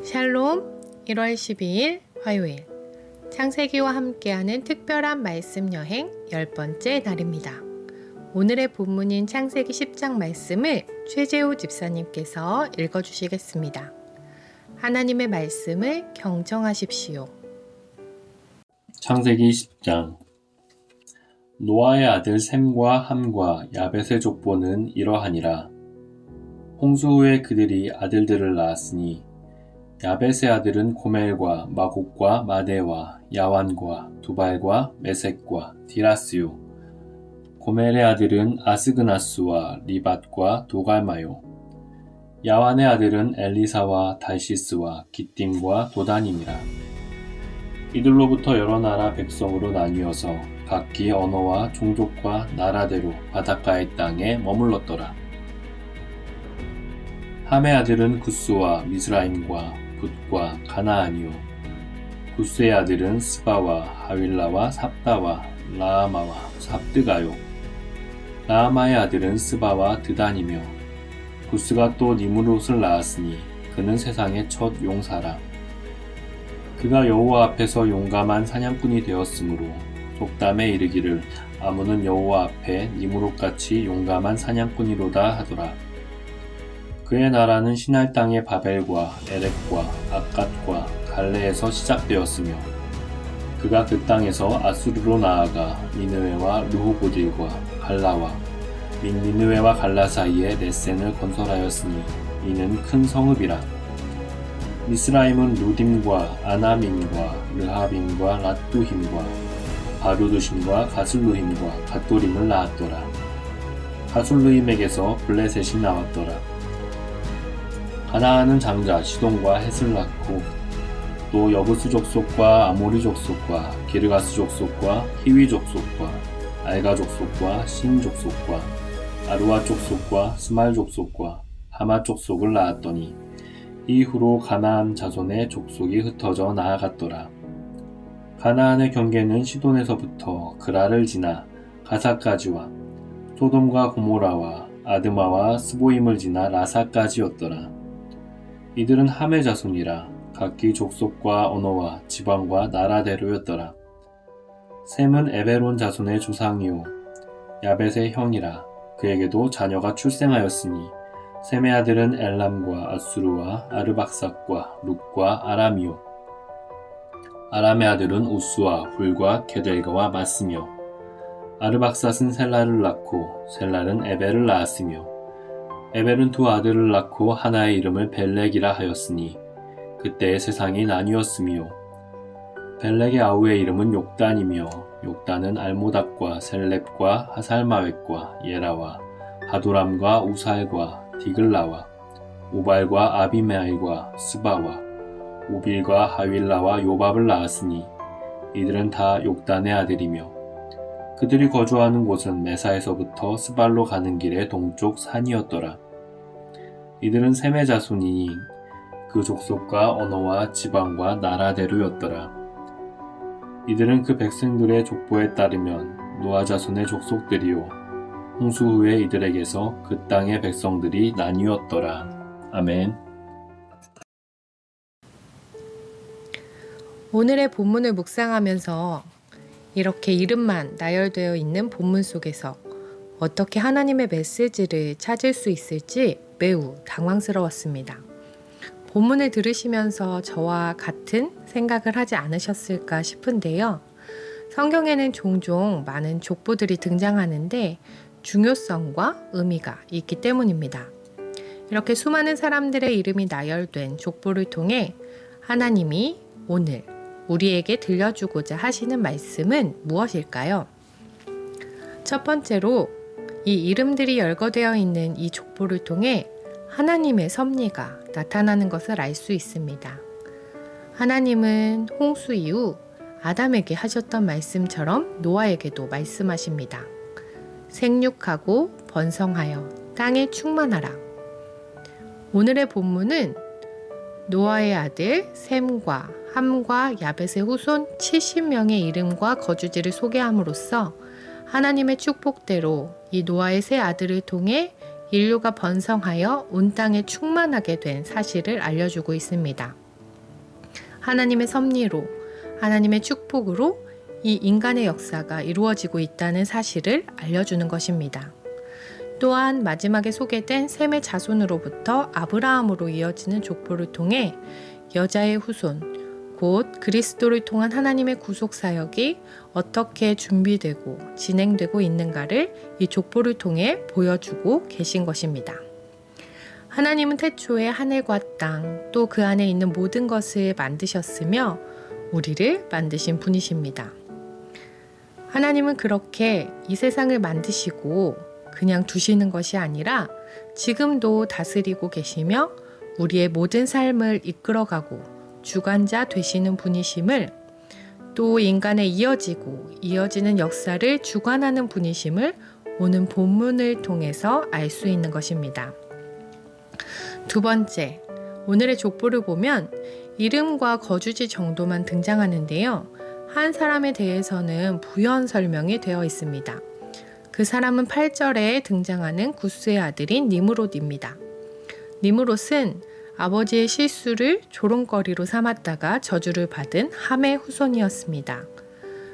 샬롬 1월 12일 화요일 창세기와 함께하는 특별한 말씀 여행 10번째 날입니다. 오늘의 본문인 창세기 10장 말씀을 최재호 집사님께서 읽어주시겠습니다. 하나님의 말씀을 경청하십시오. 창세기 10장. 노아의 아들 셈과 함과 야벳의 족보는 이러하니라. 홍수 후에 그들이 아들들을 낳았으니 야벳의 아들은 고멜과 마곡과 마대와 야완과 두발과 메섹과 디라스요. 고멜의 아들은 아스그나스와 리밧과 도갈마요. 야완의 아들은 엘리사와 달시스와 기띔과 도단임이라. 이들로부터 여러 나라 백성으로 나뉘어서 각기 언어와 종족과 나라대로 바닷가의 땅에 머물렀더라. 함의 아들은 구스와 미스라임과 붓과 가나안이요. 구스의 아들은 스바와 하윌라와 삽다와 라아마와 삽드가요. 라아마의 아들은 스바와 드단이며 구스가 또 니므롯을 낳았으니 그는 세상의 첫 용사라. 그가 여호와 앞에서 용감한 사냥꾼이 되었으므로 속담에 이르기를 아무는 여호와 앞에 니므롯같이 용감한 사냥꾼이로다 하더라. 그의 나라는 시날 땅의 바벨과 에렉과 아갓과 갈레에서 시작되었으며 그가 그 땅에서 아수르로 나아가 니느웨와 르호보딜과 갈라와 및 니느웨와 갈라 사이에 레센을 건설하였으니 이는 큰 성읍이라. 미스라임은 루딤과 아나밈과 르하빔과 랏두힘과 바루드심과 가슬루힘과 갓도림을 낳았더라. 가술루힘에게서 블레셋이 나왔더라. 가나안은 장자 시돈과 헷을 낳고 또 여부스 족속과 아모리 족속과 기르가스 족속과 히위 족속과 알가 족속과 신 족속과 아루아 족속과 스말 족속과 하마 족속을 낳았더니 이후로 가나안 자손의 족속이 흩어져 나아갔더라. 가나안의 경계는 시돈에서부터 그라를 지나 가사까지와 소돔과 고모라와 아드마와 스보임을 지나 라사까지였더라. 이들은 함의 자손이라 각기 족속과 언어와 지방과 나라대로였더라. 셈은 에베론 자손의 조상이요 야벳의 형이라. 그에게도 자녀가 출생하였으니 셈의 아들은 엘람과 아수르와 아르박삭과 룩과 아람이요. 아람의 아들은 우스와 훌과 게델가와 마스며 아르박삭은 셀라를 낳고 셀라는 에벨을 낳았으며 에벨은 두 아들을 낳고 하나의 이름을 벨렉이라 하였으니 그때의 세상이 나뉘었으며 벨렉의 아우의 이름은 욕단이며 욕단은 알모닥과 셀렙과 하살마웻과 예라와 하도람과 우살과 디글라와 오발과 아비메알과 스바와 오빌과 하윌라와 요밥을 낳았으니 이들은 다 욕단의 아들이며 그들이 거주하는 곳은 메사에서부터 스발로 가는 길의 동쪽 산이었더라. 이들은 셈의 자손이니 그 족속과 언어와 지방과 나라대로였더라. 이들은 그 백성들의 족보에 따르면 노아 자손의 족속들이요 홍수 후에 이들에게서 그 땅의 백성들이 나뉘었더라. 아멘. 오늘의 본문을 묵상하면서 이렇게 이름만 나열되어 있는 본문 속에서 어떻게 하나님의 메시지를 찾을 수 있을지 매우 당황스러웠습니다. 본문을 들으시면서 저와 같은 생각을 하지 않으셨을까 싶은데요. 성경에는 종종 많은 족보들이 등장하는데 중요성과 의미가 있기 때문입니다. 이렇게 수많은 사람들의 이름이 나열된 족보를 통해 하나님이 오늘 우리에게 들려주고자 하시는 말씀은 무엇일까요? 첫 번째로 이 이름들이 열거되어 있는 이 족보를 통해 하나님의 섭리가 나타나는 것을 알 수 있습니다. 하나님은 홍수 이후 아담에게 하셨던 말씀처럼 노아에게도 말씀하십니다. 생육하고 번성하여 땅에 충만하라. 오늘의 본문은 노아의 아들 셈과 함과 야벳의 후손 70명의 이름과 거주지를 소개함으로써 하나님의 축복대로 이 노아의 세 아들을 통해 인류가 번성하여 온 땅에 충만하게 된 사실을 알려주고 있습니다. 하나님의 섭리로, 하나님의 축복으로 이 인간의 역사가 이루어지고 있다는 사실을 알려주는 것입니다. 또한 마지막에 소개된 셈의 자손으로부터 아브라함으로 이어지는 족보를 통해 여자의 후손, 곧 그리스도를 통한 하나님의 구속 사역이 어떻게 준비되고 진행되고 있는가를 이 족보를 통해 보여주고 계신 것입니다. 하나님은 태초에 하늘과 땅, 또 그 안에 있는 모든 것을 만드셨으며 우리를 만드신 분이십니다. 하나님은 그렇게 이 세상을 만드시고 그냥 두시는 것이 아니라 지금도 다스리고 계시며 우리의 모든 삶을 이끌어가고 주관자 되시는 분이심을, 또 인간의 이어지는 역사를 주관하는 분이심을 오늘 본문을 통해서 알 수 있는 것입니다. 두 번째, 오늘의 족보를 보면 이름과 거주지 정도만 등장하는데요. 한 사람에 대해서는 부연 설명이 되어 있습니다. 그 사람은 8절에 등장하는 구스의 아들인 니므롯입니다. 니므롯은 아버지의 실수를 조롱거리로 삼았다가 저주를 받은 함의 후손이었습니다.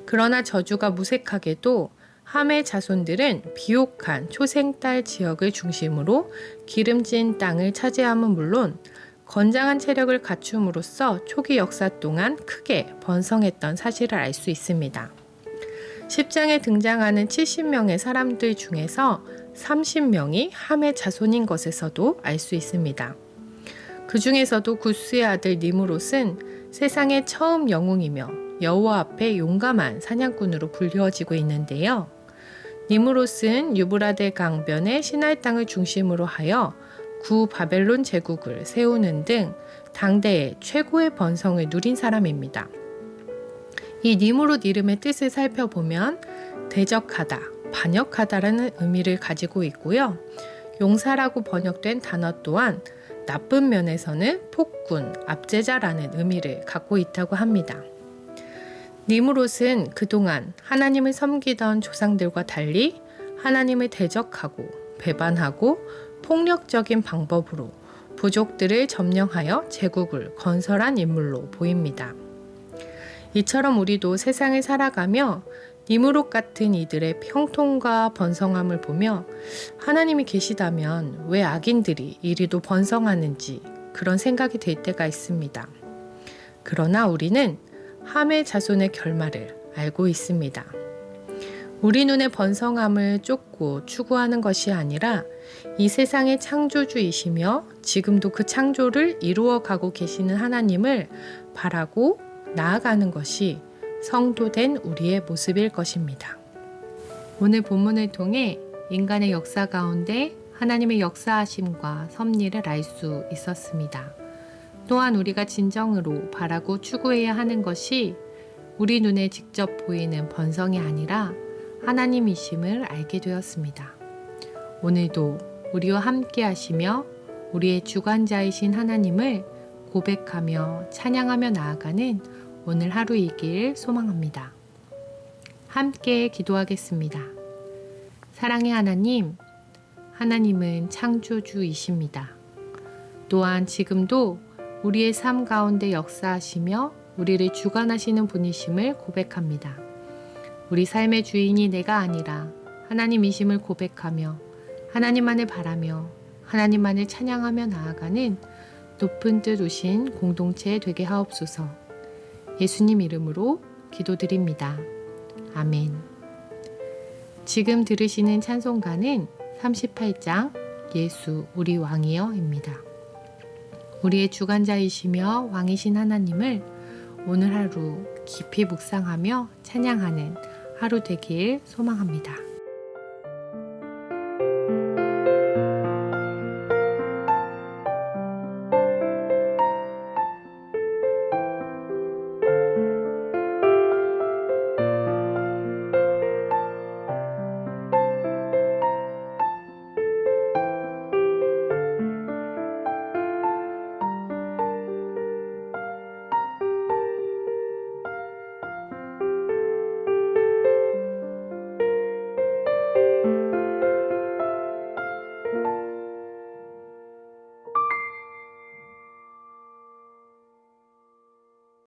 그러나 저주가 무색하게도 함의 자손들은 비옥한 초생딸 지역을 중심으로 기름진 땅을 차지함은 물론 건장한 체력을 갖춤으로써 초기 역사 동안 크게 번성했던 사실을 알 수 있습니다. 10장에 등장하는 70명의 사람들 중에서 30명이 함의 자손인 것에서도 알 수 있습니다. 그 중에서도 구스의 아들 니므롯은 세상의 처음 영웅이며 여호와 앞에 용감한 사냥꾼으로 불리워지고 있는데요. 니므롯은 유브라데 강변의 시날 땅을 중심으로 하여 구 바벨론 제국을 세우는 등 당대의 최고의 번성을 누린 사람입니다. 이 니므롯 이름의 뜻을 살펴보면 대적하다, 반역하다라는 의미를 가지고 있고요. 용사라고 번역된 단어 또한 나쁜 면에서는 폭군, 압제자라는 의미를 갖고 있다고 합니다. 니므롯은 그동안 하나님을 섬기던 조상들과 달리 하나님을 대적하고 배반하고 폭력적인 방법으로 부족들을 점령하여 제국을 건설한 인물로 보입니다. 이처럼 우리도 세상을 살아가며 니므롯 같은 이들의 형통과 번성함을 보며 하나님이 계시다면 왜 악인들이 이리도 번성하는지 그런 생각이 들 때가 있습니다. 그러나 우리는 함의 자손의 결말을 알고 있습니다. 우리 눈의 번성함을 쫓고 추구하는 것이 아니라 이 세상의 창조주이시며 지금도 그 창조를 이루어가고 계시는 하나님을 바라고 나아가는 것이 성도된 우리의 모습일 것입니다. 오늘 본문을 통해 인간의 역사 가운데 하나님의 역사하심과 섭리를 알 수 있었습니다. 또한 우리가 진정으로 바라고 추구해야 하는 것이 우리 눈에 직접 보이는 번성이 아니라 하나님이심을 알게 되었습니다. 오늘도 우리와 함께 하시며 우리의 주관자이신 하나님을 고백하며 찬양하며 나아가는 오늘 하루이길 소망합니다. 함께 기도하겠습니다. 사랑의 하나님, 하나님은 창조주이십니다. 또한 지금도 우리의 삶 가운데 역사하시며 우리를 주관하시는 분이심을 고백합니다. 우리 삶의 주인이 내가 아니라 하나님이심을 고백하며 하나님만을 바라며 하나님만을 찬양하며 나아가는 높은 뜻 오신 공동체 되게 하옵소서. 예수님 이름으로 기도드립니다. 아멘. 지금 들으시는 찬송가는 38장 예수 우리 왕이여입니다. 우리의 주관자이시며 왕이신 하나님을 오늘 하루 깊이 묵상하며 찬양하는 하루 되길 소망합니다.